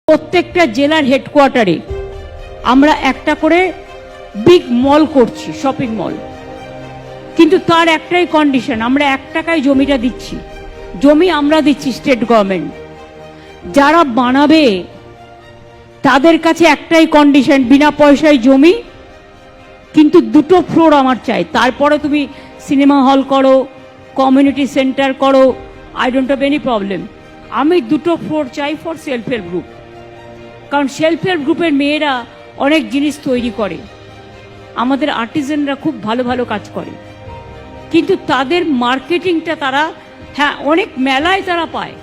প্রত্যেকটা জেলার হেডকোয়ার্টারে আমরা একটা করে বিগ মল করছি, শপিং মল। কিন্তু তার একটাই কন্ডিশন, আমরা 1 টাকায় জমিটা দিচ্ছি, জমি আমরা দিচ্ছি স্টেট গভর্নমেন্ট। যারা বানাবে তাদের কাছে একটাই কন্ডিশন, বিনা পয়সায় জমি, কিন্তু 2টো ফ্লোর আমার চাই। তারপরে তুমি সিনেমা হল করো, কমিউনিটি সেন্টার করো, I don't have any problem. আমি 2টো ফ্লোর চাই ফর সেলফ হেল্প গ্রুপ। কারণ সেলফ হেল্প গ্রুপের মেয়েরা অনেক জিনিস তৈরি করে, আমাদের আর্টিজানরা খুব ভালো ভালো কাজ করে, কিন্তু তাদের মার্কেটিংটা তারা, হ্যাঁ অনেক মেলায় তারা পায়,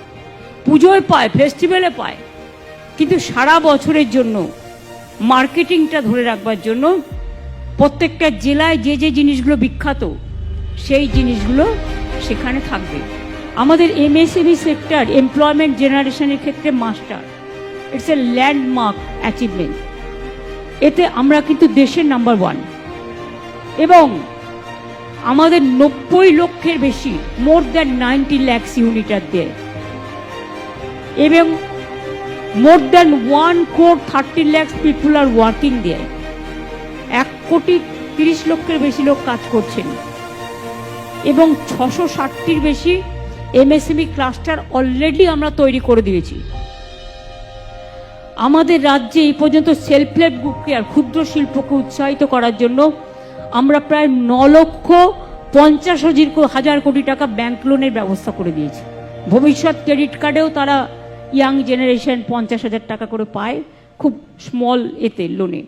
পুজোয় পায়, ফেস্টিভ্যালে পায়, কিন্তু সারা বছরের জন্য মার্কেটিংটা ধরে রাখবার জন্য প্রত্যেকটা জেলায় যে যে জিনিসগুলো বিখ্যাত সেই জিনিসগুলো সেখানে থাকবে। আমাদের এমএসএমই সেক্টর এমপ্লয়মেন্ট জেনারেশনের ক্ষেত্রে master, it's a landmark achievement. এতে আমরা কিন্তু দেশের নাম্বার 1, এবং আমাদের 90 লক্ষের বেশি, মোর দ্যান 90 lakhs ইউনিট আর দেয়, এবং more than 1.30 lakhs people are working দেয়। 1,30,00,000 বেশি লোক কাজ করছেন, এবং 660টির বেশি এমএসএমই ক্লাস্টার অলরেডি আমরা তৈরি করে দিয়েছি। আমাদের রাজ্যে এই পর্যন্ত সেলফ হেল্প গ্রুপকে আর ক্ষুদ্র শিল্পকে উৎসাহিত করার জন্য আমরা প্রায় 9,50,000 কোটি টাকা ব্যাংক লোনের ব্যবস্থা করে দিয়েছি। ভবিষ্যৎ ক্রেডিট কার্ডেও তারা ইয়াং জেনারেশন 50,000 টাকা করে পায়, খুব স্মল এতে লোনে।